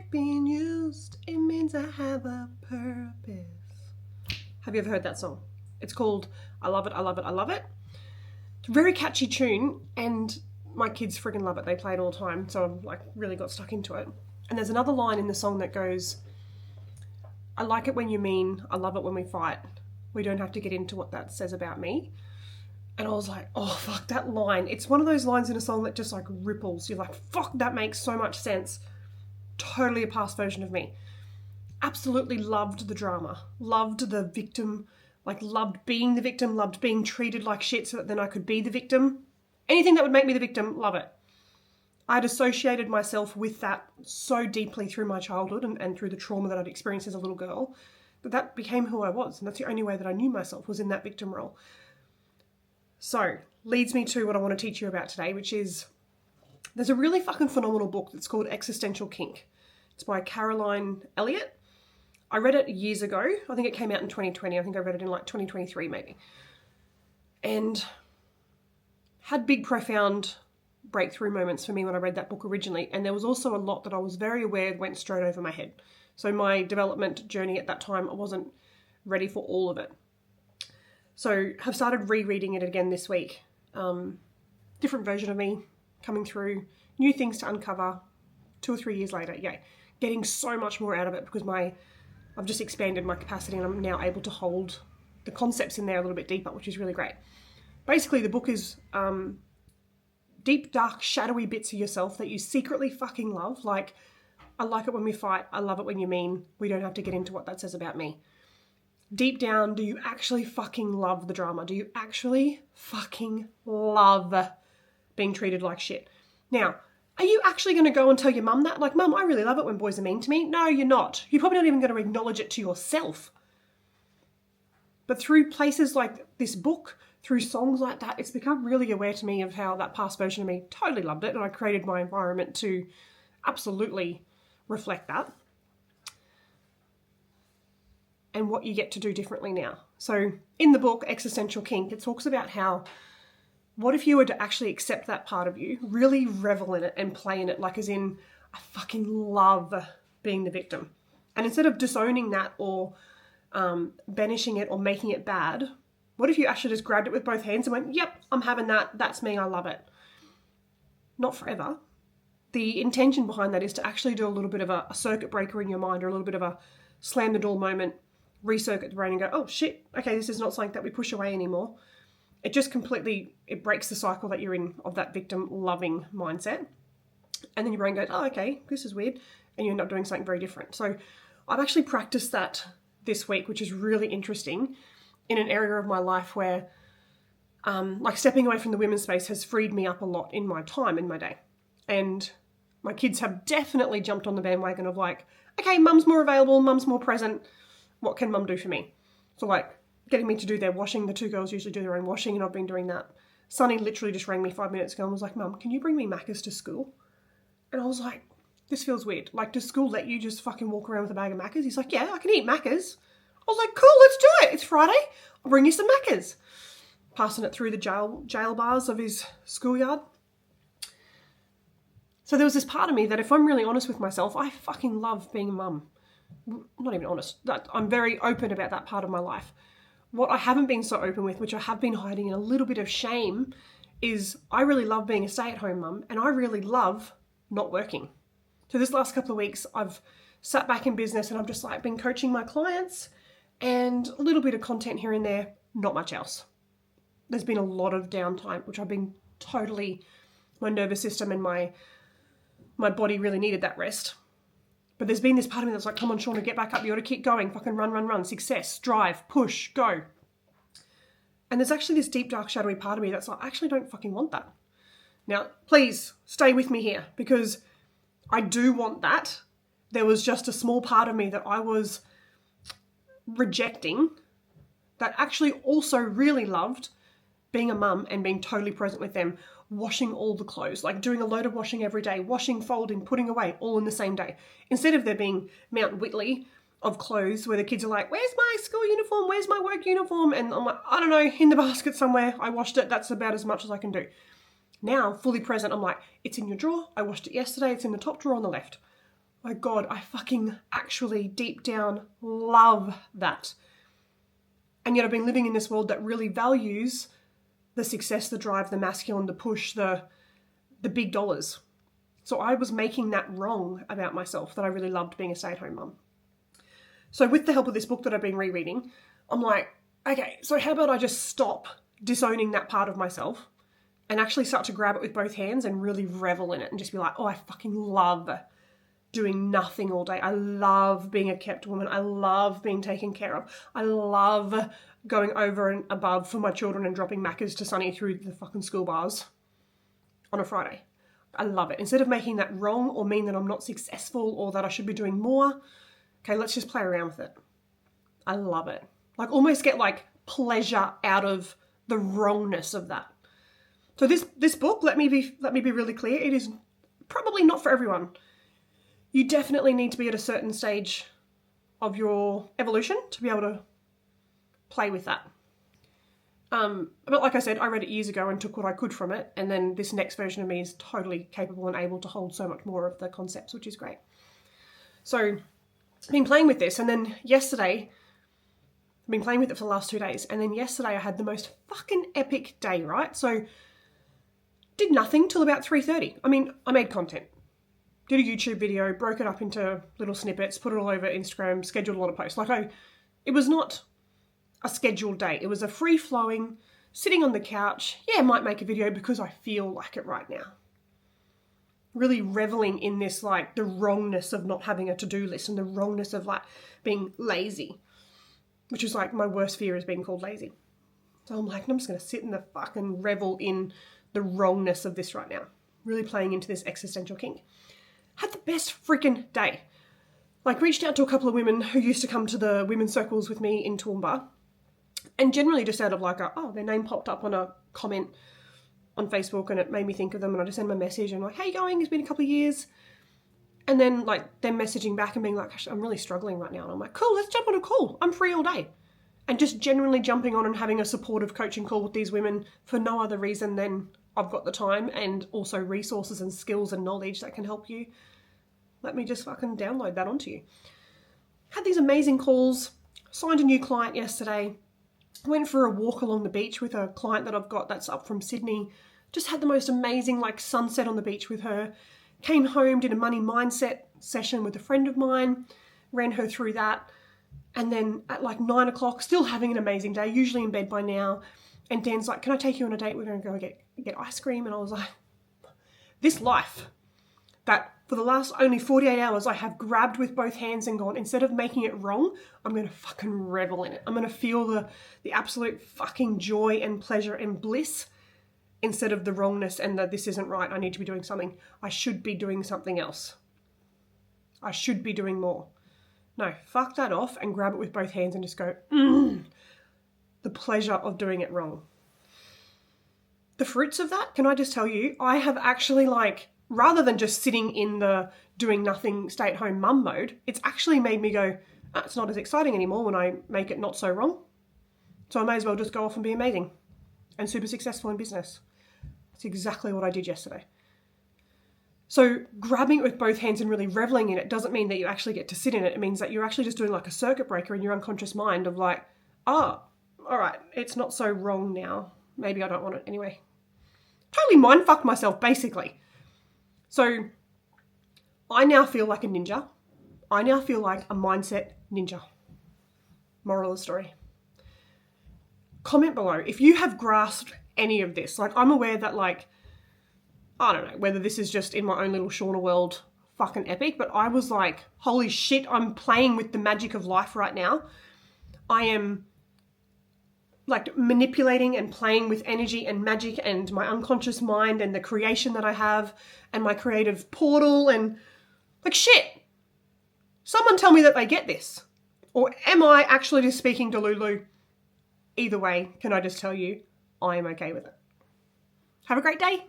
like being used. It means I have a purpose. Have you ever heard that song? It's called I Love It, I Love It, I Love It. It's a very catchy tune, and my kids friggin' love it. They play it all the time, so I've like really got stuck into it. And there's another line in the song that goes, I like it when you mean, I love it when we fight. We don't have to get into what that says about me. And I was like, oh, fuck, that line. It's one of those lines in a song that just like ripples. You're like, fuck, that makes so much sense. Totally a past version of me. Absolutely loved the drama. Loved the victim. Like, loved being the victim. Loved being treated like shit so that then I could be the victim. Anything that would make me the victim, love it. I'd associated myself with that so deeply through my childhood and through the trauma that I'd experienced as a little girl that became who I was. And that's the only way that I knew myself, was in that victim role. So, leads me to what I want to teach you about today, which is, there's a really fucking phenomenal book that's called Existential Kink. It's by Caroline Elliott. I read it years ago. I think it came out in 2020. I think I read it in like 2023 maybe. And had big, profound breakthrough moments for me when I read that book originally. And there was also a lot that I was very aware went straight over my head. So my development journey at that time, I wasn't ready for all of it. So have started rereading it again this week. Different version of me coming through, new things to uncover 2 or 3 years later. Yeah, getting so much more out of it because I've just expanded my capacity and I'm now able to hold the concepts in there a little bit deeper, which is really great. Basically, the book is deep, dark, shadowy bits of yourself that you secretly fucking love. Like, I like it when we fight. I love it when you mean. We don't have to get into what that says about me. Deep down, do you actually fucking love the drama? Do you actually fucking love being treated like shit? Now, are you actually going to go and tell your mum that? Like, mum, I really love it when boys are mean to me. No, you're not. You're probably not even going to acknowledge it to yourself. But through places like this book, through songs like that, it's become really aware to me of how that past version of me totally loved it. And I created my environment to absolutely reflect that. And what you get to do differently now. So in the book, Existential Kink, it talks about how, what if you were to actually accept that part of you, really revel in it and play in it, like as in, I fucking love being the victim. And instead of disowning that or banishing it or making it bad, what if you actually just grabbed it with both hands and went, yep, I'm having that, that's me, I love it. Not forever. The intention behind that is to actually do a little bit of a circuit breaker in your mind, or a little bit of a slam the door moment, recircuit the brain and go, oh shit, okay, this is not something that we push away anymore. It just completely, it breaks the cycle that you're in of that victim loving mindset. And then your brain goes, oh, okay, this is weird. And you end up doing something very different. So I've actually practiced that this week, which is really interesting, in an area of my life where like stepping away from the women's space has freed me up a lot in my time, in my day. And my kids have definitely jumped on the bandwagon of like, okay, mum's more available, mum's more present. What can mum do for me? So like getting me to do their washing. The two girls usually do their own washing and I've been doing that. Sonny literally just rang me 5 minutes ago and was like, Mum, can you bring me Macca's to school? And I was like, this feels weird. Like, does school let you just fucking walk around with a bag of Macca's? He's like, yeah, I can eat Macca's. I was like, cool, let's do it. It's Friday. I'll bring you some Macca's. Passing it through the jail bars of his schoolyard. So there was this part of me that, if I'm really honest with myself, I fucking love being a mum. Not even honest. I'm very open about that part of my life. What I haven't been so open with, which I have been hiding in a little bit of shame, is I really love being a stay-at-home mum, and I really love not working. So this last couple of weeks, I've sat back in business and I've just like been coaching my clients and a little bit of content here and there, not much else. There's been a lot of downtime, which I've been totally, my nervous system and my body really needed that rest. But there's been this part of me that's like, come on, Shauna, get back up. You got to keep going. Fucking run. Success, drive, push, go. And there's actually this deep, dark, shadowy part of me that's like, I actually don't fucking want that. Now, please stay with me here, because I do want that. There was just a small part of me that I was rejecting that actually also really loved being a mum and being totally present with them, washing all the clothes, like doing a load of washing every day, washing, folding, putting away, all in the same day. Instead of there being Mount Whitley of clothes where the kids are like, where's my school uniform? Where's my work uniform? And I'm like, I don't know, in the basket somewhere. I washed it. That's about as much as I can do. Now, fully present, I'm like, it's in your drawer. I washed it yesterday. It's in the top drawer on the left. My God, I fucking actually deep down love that. And yet I've been living in this world that really values the success, the drive, the masculine, the push, the big dollars. So I was making that wrong about myself, that I really loved being a stay-at-home mum. So with the help of this book that I've been rereading, I'm like, okay, so how about I just stop disowning that part of myself and actually start to grab it with both hands and really revel in it and just be like, oh, I fucking love doing nothing all day. I love being a kept woman. I love being taken care of. I love going over and above for my children and dropping Maccas to Sunny through the fucking school bars on a Friday. I love it. Instead of making that wrong or mean that I'm not successful or that I should be doing more, okay, let's just play around with it. I love it. Like almost get like pleasure out of the wrongness of that. So this book, let me be really clear, it is probably not for everyone. You definitely need to be at a certain stage of your evolution to be able to play with that. But like I said, I read it years ago and took what I could from it. And then this next version of me is totally capable and able to hold so much more of the concepts, which is great. So I've been playing with this. And then yesterday, I've been playing with it for the last 2 days. And then yesterday I had the most fucking epic day, right? So did nothing till about 3:30. I mean, I made content. Did a YouTube video, broke it up into little snippets, put it all over Instagram, scheduled a lot of posts. It was not a scheduled day. It was a free-flowing, sitting on the couch. Yeah, I might make a video because I feel like it right now. Really reveling in this, like, the wrongness of not having a to-do list and the wrongness of, like, being lazy, which is, like, my worst fear is being called lazy. So I'm like, I'm just going to sit in the fucking revel in the wrongness of this right now. Really playing into this existential kink. Had the best freaking day. Like, reached out to a couple of women who used to come to the women's circles with me in Toowoomba. And generally just out of like, their name popped up on a comment on Facebook and it made me think of them. And I just sent them a message and I'm like, how you going? It's been a couple of years. And then like them messaging back and being like, I'm really struggling right now. And I'm like, cool, let's jump on a call. I'm free all day. And just genuinely jumping on and having a supportive coaching call with these women for no other reason than I've got the time and also resources and skills and knowledge that can help you. Let me just fucking download that onto you. Had these amazing calls, signed a new client yesterday, went for a walk along the beach with a client that I've got that's up from Sydney, just had the most amazing like sunset on the beach with her, came home, did a money mindset session with a friend of mine, ran her through that, and then at like 9 o'clock, still having an amazing day, usually in bed by now, and Dan's like, can I take you on a date? We're going to go get ice cream. And I was like, this life that for the last only 48 hours I have grabbed with both hands and gone, instead of making it wrong, I'm going to fucking revel in it. I'm going to feel the absolute fucking joy and pleasure and bliss instead of the wrongness and the this isn't right, I need to be doing something. I should be doing something else. I should be doing more. No, fuck that off and grab it with both hands and just go, the pleasure of doing it wrong. The fruits of that, can I just tell you, I have actually like, rather than just sitting in the doing nothing stay-at-home mum mode, it's actually made me go, it's not as exciting anymore when I make it not so wrong. So I may as well just go off and be amazing and super successful in business. That's exactly what I did yesterday. So grabbing it with both hands and really reveling in it doesn't mean that you actually get to sit in it. It means that you're actually just doing like a circuit breaker in your unconscious mind of like, all right, it's not so wrong now. Maybe I don't want it anyway. Totally mind fucked myself, basically. So I now feel like a ninja. I now feel like a mindset ninja. Moral of the story. Comment below if you have grasped any of this. Like, I'm aware that, like, I don't know whether this is just in my own little Shauna world fucking epic, but I was like, holy shit, I'm playing with the magic of life right now. I am like manipulating and playing with energy and magic and my unconscious mind and the creation that I have and my creative portal and like shit. Someone tell me that they get this. Or am I actually just speaking Delulu? Either way, can I just tell you, I am okay with it. Have a great day.